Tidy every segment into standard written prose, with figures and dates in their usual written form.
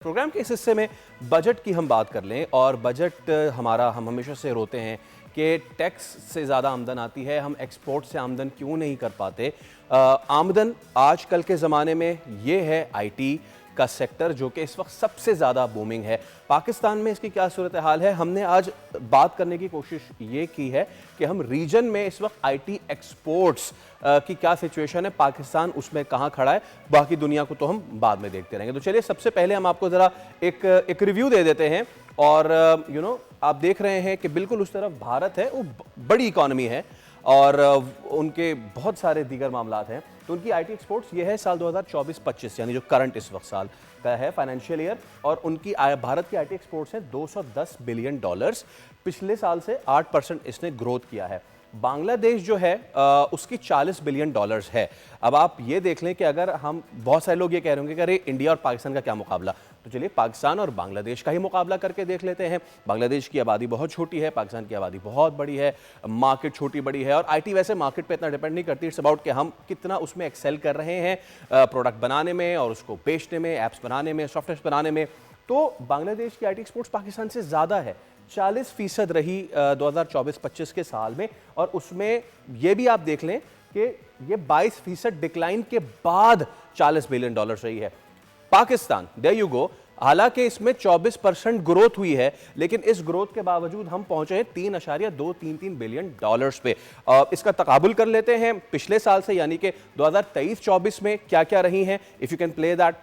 Programme के इस हिस्से में बजट की हम बात कर लें और बजट हमारा हम हमेशा से रोते हैं कि टैक्स से ज़्यादा आमदन आती है, हम एक्सपोर्ट से आमदन क्यों नहीं कर पाते। आमदन आजकल के ज़माने में ये है आईटी का सेक्टर जो कि इस वक्त सबसे ज़्यादा बूमिंग है। पाकिस्तान में इसकी क्या सूरत हाल है, हमने आज बात करने की कोशिश ये की है कि हम रीजन में इस वक्त आईटी एक्सपोर्ट्स की क्या सिचुएशन है, पाकिस्तान उसमें कहाँ खड़ा है, बाकी दुनिया को तो हम बाद में देखते रहेंगे। तो चलिए सबसे पहले हम आपको ज़रा एक रिव्यू दे देते हैं और आप देख रहे हैं कि बिल्कुल उस तरफ भारत है, वो बड़ी इकॉनमी है और उनके बहुत सारे दीगर मामलात हैं। तो उनकी आईटी एक्सपोर्ट्स ये है साल 2024-25 यानी जो करंट इस वक्त साल का है फाइनेंशियल ईयर, और उनकी भारत की आईटी एक्सपोर्ट्स हैं $210 बिलियन। पिछले साल से 8% इसने ग्रोथ किया है। बांग्लादेश जो है उसकी $40 बिलियन है। अब आप ये देख लें कि अगर हम, बहुत सारे लोग ये कह रहे होंगे कि अरे इंडिया और पाकिस्तान का क्या मुकाबला, तो चलिए पाकिस्तान और बांग्लादेश का ही मुकाबला करके देख लेते हैं। बांग्लादेश की आबादी बहुत छोटी है, पाकिस्तान की आबादी बहुत बड़ी है, मार्केट छोटी बड़ी है और आईटी वैसे मार्केट पे इतना डिपेंड नहीं करती। इट्स अबाउट कि हम कितना उसमें एक्सेल कर रहे हैं प्रोडक्ट बनाने में और उसको बेचने में, ऐप्स बनाने में, सॉफ्टवेयर बनाने में। तो बांग्लादेश की आईटी एक्सपोर्ट्स पाकिस्तान से ज़्यादा है, 40% रही 2024-25 के साल में, और उसमें ये भी आप देख लें कि ये 22% डिक्लाइन के बाद $40 बिलियन रही है। पाकिस्तान, देयर यू गो, हालांकि इसमें 24% ग्रोथ हुई है, लेकिन इस ग्रोथ के बावजूद हम पहुंचे हैं $3.233 बिलियन पे। इसका तकाबुल कर लेते हैं पिछले साल से, यानी कि 2023-24 में क्या क्या रही हैं। If you can play that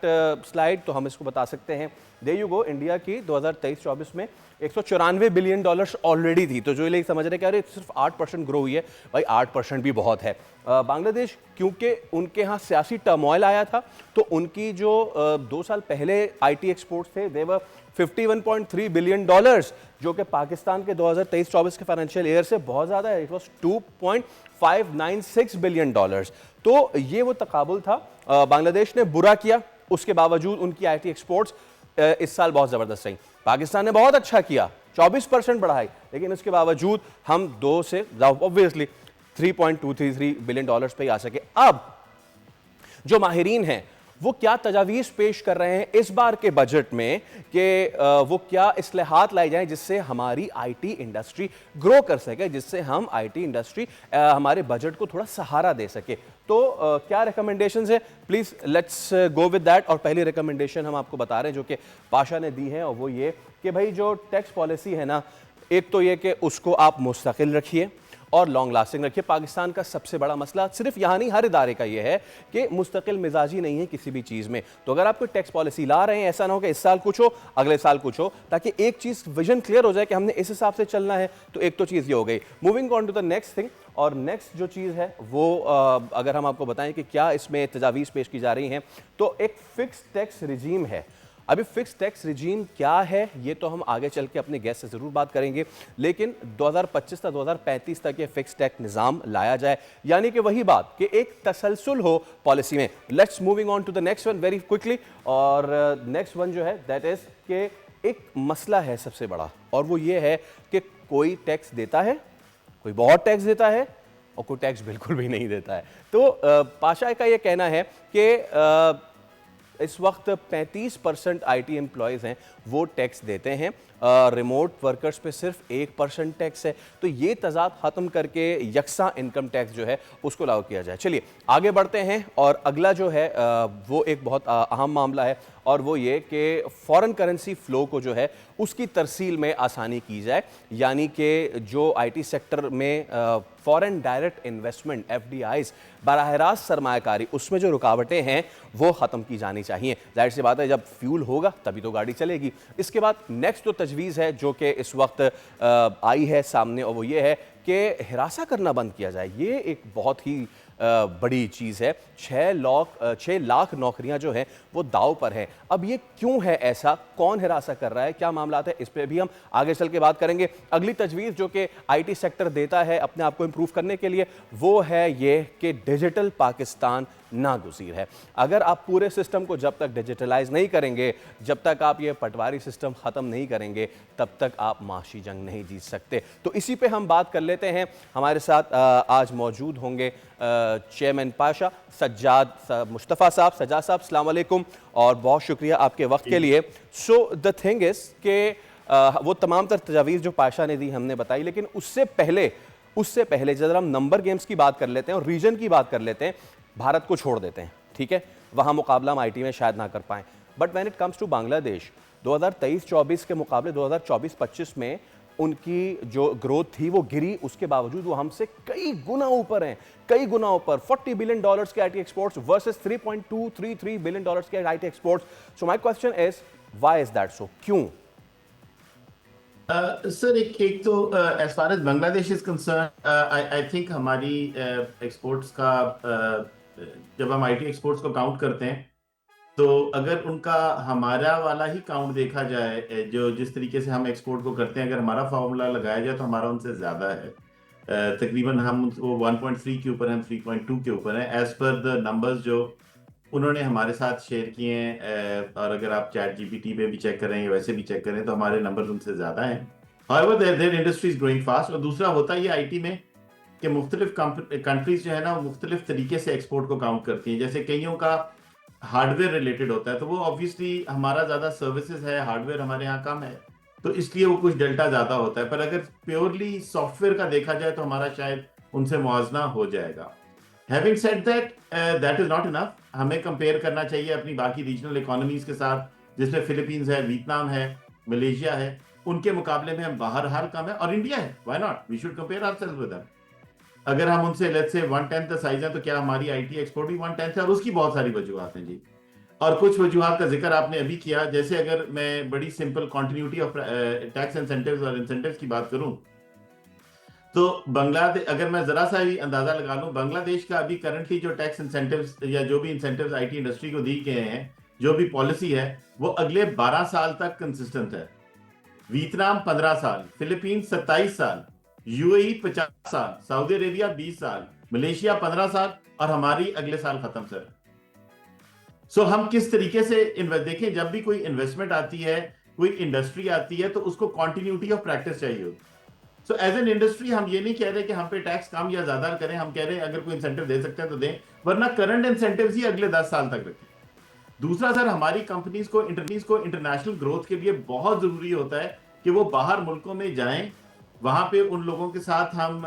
slide तो हम इसको बता सकते हैं। देयर यू गो, इंडिया की 2023-24 में $194 बिलियन ऑलरेडी थी। तो जो लोग समझ रहे हैं कि सिर्फ 8% ग्रो हुई है, भाई 8% भी बहुत है। बांग्लादेश, क्योंकि उनके यहाँ सियासी टर्मोइल आया था, तो उनकी जो 2 साल पहले आईटी एक्सपोर्ट्स थे देवर $51.3 बिलियन, जो कि पाकिस्तान के 2023-24 के फाइनेंशियल ईयर से बहुत ज़्यादा है। It was $2.596 billion. तो ये वो तकाबुल था। बांग्लादेश ने बुरा किया, उसके बावजूद उनकी आईटी एक्सपोर्ट्स इस साल बहुत ज़बरदस्त रही। पाकिस्तान ने बहुत अच्छा किया, 24% बढ़ाई, लेकिन उसके बावजूद हम 2 से ऑब्वियसली $3.233 बिलियन पे आ सके। अब जो माहिरीन हैं वो क्या तजावीज़ पेश कर रहे हैं इस बार के बजट में कि वो क्या इस्लाहात लाई जाएं जिससे हमारी आईटी इंडस्ट्री ग्रो कर सके, जिससे हम आईटी इंडस्ट्री हमारे बजट को थोड़ा सहारा दे सके। तो क्या रिकमेंडेशंस है, please let's go with that. और पहली रिकमेंडेशन हम आपको बता रहे हैं जो कि पाशा ने दी है, और वो ये कि भाई जो टैक्स पॉलिसी है ना, एक तो ये कि उसको आप मुस्तकिल रखिए और लॉन्ग लास्टिंग रखिए। पाकिस्तान का सबसे बड़ा मसला सिर्फ यहाँ नहीं, हर इदारे का ये है कि मुस्तकिल मिजाजी नहीं है किसी भी चीज़ में। तो अगर आप कोई टैक्स पॉलिसी ला रहे हैं, ऐसा ना हो कि इस साल कुछ हो अगले साल कुछ हो, ताकि एक चीज़ विजन क्लियर हो जाए कि हमने इस हिसाब से चलना है। तो एक तो चीज़ ये हो गई। Moving on to the next thing, और नेक्स्ट जो चीज़ है वो अगर हम आपको बताएं कि क्या इसमें तजावीज़ पेश की जा रही हैं, तो एक फिक्स टैक्स रिजीम है। अभी फिक्स टैक्स रिजीम क्या है ये तो हम आगे चल के अपने गेस्ट से ज़रूर बात करेंगे, लेकिन 2025 तक 2035 तक ये फिक्स टैक्स निज़ाम लाया जाए, यानी कि वही बात कि एक तसलसल हो पॉलिसी में। Let's moving on to the next one very quickly. और नेक्स्ट वन जो है दैट इज़ कि एक मसला है सबसे बड़ा, और वो ये है कि कोई टैक्स देता है, कोई बहुत टैक्स देता है और कोई टैक्स बिल्कुल भी नहीं देता है। तो पाशा का ये कहना है कि इस वक्त 35% आईटी एम्प्लॉयज़ हैं वो टैक्स देते हैं, रिमोट वर्कर्स पे सिर्फ 1% टैक्स है। तो ये तज़ाद ख़त्म करके यकसा इनकम टैक्स जो है उसको लागू किया जाए। चलिए आगे बढ़ते हैं, और अगला जो है वो एक बहुत अहम मामला है, और वो ये कि फ़ॉरेन करेंसी फ़्लो को जो है उसकी तरसील में आसानी की जाए, यानी कि जो आईटी सेक्टर में फ़ॉरेन डायरेक्ट इन्वेस्टमेंट FDIs, बराह रास्त सरमायाकारी, उसमें जो रुकावटें हैं वो ख़त्म की जानी चाहिए। जाहिर सी बात है, जब फ्यूल होगा तभी तो गाड़ी चलेगी। इसके बाद नेक्स्ट तो तजवीज़ है जो कि इस वक्त आई है सामने, और वो ये है कि हिरासा करना बंद किया जाए। ये एक बहुत ही बड़ी चीज़ है। 6 लाख नौकरियां जो हैं वो दाव पर हैं। अब ये क्यों है ऐसा, कौन हिरासा कर रहा है, क्या मामला है, इस पर भी हम आगे चल के बात करेंगे। अगली तजवीज़ जो कि आईटी सेक्टर देता है अपने आप को इम्प्रूव करने के लिए, वो है ये कि डिजिटल पाकिस्तान नागुज़ीर है। अगर आप पूरे सिस्टम को जब तक डिजिटलाइज नहीं करेंगे, जब तक आप ये पटवारी सिस्टम ख़त्म नहीं करेंगे, तब तक आप माशी जंग नहीं जीत सकते। तो इसी पे हम बात कर लेते हैं। हमारे साथ आज मौजूद होंगे चेयरमैन पाशा सज्जाद मुस्तफ़ा साहब, सज्जाद साहब अस्सलाम वालेकुम और बहुत शुक्रिया आपके वक्त के लिए। सो द थिंग इज़ कि वो तमाम तर तजावीज़ जो पाशा ने दी हमने बताई, लेकिन उससे पहले जब हम नंबर गेम्स की बात कर लेते हैं और रीजन की बात कर लेते हैं, भारत को छोड़ देते हैं, ठीक है, वहाँ मुकाबला हम आईटी में शायद ना कर पाएँ, but when it comes to Bangladesh 2023-24 के मुकाबले 2024-25 में उनकी जो ग्रोथ थी वो गिरी, उसके बावजूद वो हमसे कई गुना ऊपर हैं, कई गुना ऊपर। $40 बिलियन के आईटी एक्सपोर्ट्स वर्सेस $3.233 बिलियन के IT exports. So my question is why is that so, क्यों? सर एक तो as far as Bangladesh is concern, I think हमारी एक्सपोर्ट्स का जब हम आईटी एक्सपोर्ट्स को काउंट करते हैं तो अगर उनका हमारा वाला ही काउंट देखा जाए, जो जिस तरीके से हम एक्सपोर्ट को करते हैं, अगर हमारा फॉर्मूला लगाया जाए तो हमारा उनसे ज़्यादा है। तकरीबन हम वो 1.3 के ऊपर हैं, 3.2 के ऊपर हैं एज पर द नंबर्स जो उन्होंने हमारे साथ शेयर किए हैं। और अगर आप चैट जीपीटी पे भी चेक करें या वैसे भी चेक करें तो हमारे नंबर्स उनसे ज़्यादा हैं। However their industry is growing fast. और दूसरा होता है ये आईटी में कि मुख्तलिफ कंट्रीज जो है ना वो मुख्तलिफ तरीके से एक्सपोर्ट को काउंट करती हैं। जैसे कईयों का हार्डवेयर रिलेटेड होता है तो वो ऑब्वियसली हमारा ज़्यादा सर्विसेज है, हार्डवेयर हमारे यहाँ कम है, तो इसलिए वो कुछ डेल्टा ज़्यादा होता है। पर अगर प्योरली सॉफ्टवेयर का देखा जाए तो हमारा शायद उनसे मुआवजना हो जाएगा। Having said that, that is not enough. हमें कंपेयर करना चाहिए अपनी बाकी रीजनल इकोनॉमीज के साथ, जिसमें फिलीपींस है, वियतनाम है, मलेशिया है। उनके मुकाबले में हम बाहर हाल कम है, और इंडिया है। Why not, we should compare ourselves with them. अगर हम उनसे लेट्स से 1/10 द साइज है तो क्या हमारी आईटी एक्सपोर्ट भी 1/10 है? और उसकी बहुत सारी वजूहत हैं जी। और कुछ वजूहत का जिक्र आपने अभी किया, जैसे अगर मैं बड़ी simple continuity of tax incentives और इंसेंटिव्स की बात करूं तो बांग्लादेश, अगर मैं जरा सा भी अंदाजा लगा लूं, बांग्लादेश का अभी करंटली जो टैक्स इंसेंटिव्स या जो भी इंसेंटिव्स आईटी इंडस्ट्री को दी गए हैं, जो भी पॉलिसी है, वो अगले 12 साल तक कंसिस्टेंट है। वियतनाम 15 साल, फिलीपींस 27 साल, यूएई 50 साल, सऊदी अरेबिया 20 साल, मलेशिया 15 साल, और हमारी अगले साल खत्म सर। सो हम किस तरीके से देखें, जब भी कोई इन्वेस्टमेंट आती है, कोई इंडस्ट्री आती है, तो उसको कॉन्टिन्यूटी ऑफ प्रैक्टिस चाहिए होती है। सो एज एन इंडस्ट्री हम ये नहीं कह रहे कि हम पे टैक्स कम या ज्यादा करें, हम कह रहे हैं अगर कोई इंसेंटिव दे सकते हैं तो दें, वरना करंट इंसेंटिव ही अगले 10 साल तक रखें। दूसरा सर, हमारी कंपनीज को इंटरनेशनल ग्रोथ के लिए बहुत जरूरी होता है कि वो बाहर मुल्कों में जाएं, वहां पे उन लोगों के साथ हम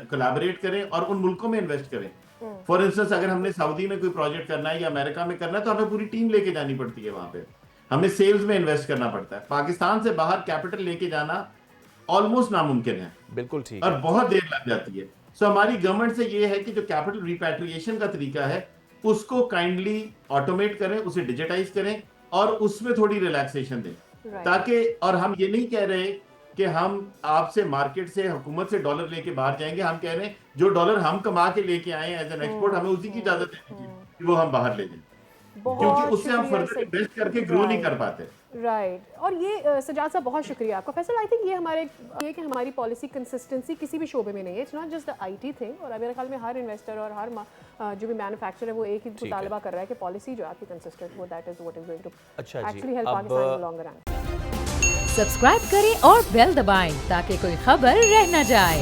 कोलैबोरेट करें और उन मुल्कों में इन्वेस्ट करें। फॉर इंस्टेंस, अगर हमने सऊदी में कोई प्रोजेक्ट करना है या अमेरिका में करना है तो हमें पूरी टीम लेके जानी पड़ती है, वहां पे हमें सेल्स में इन्वेस्ट करना पड़ता है। पाकिस्तान से बाहर कैपिटल लेके जाना ऑलमोस्ट नामुमकिन है, बिल्कुल ठीक, और बहुत देर लग जाती है। सो हमारी गवर्नमेंट से ये है कि जो कैपिटल रिपैट्रिएशन का तरीका है उसको काइंडली ऑटोमेट करें, उसे डिजिटाइज करें और उसमें थोड़ी रिलैक्सेशन दें, ताकि, और हम ये नहीं कह रहे कि हम आपसे मार्केट से, हुकूमत से डॉलर लेके बाहर जाएंगे। हम कह रहे हैं जो डॉलर हम कमा के लेके आए एज एन एक्सपोर्ट, हमें उसी की इजाजत देनी चाहिए कि वो हम बाहर ले जाएं, क्योंकि उससे हम फर्दर इन्वेस्ट करके ग्रो नहीं कर पाते। राइट। और ये सजाद साहब बहुत शुक्रिया आपका। फैसल, आई थिंक ये कि हमारी पॉलिसी कंसिस्टेंसी किसी भी शोबे में नहीं है, it's not just the IT thing. और मेरे ख्याल में हर इन्वेस्टर और हर जो भी मैन्युफैक्चरर है वो एक ही मुतालबा कर रहा है कि पॉलिसी जो आपकी कंसिस्टेंट हो, that is what is going to actually help Pakistan in the long run. Subscribe करें और बेल दबाएं ताकि कोई खबर रह न जाए।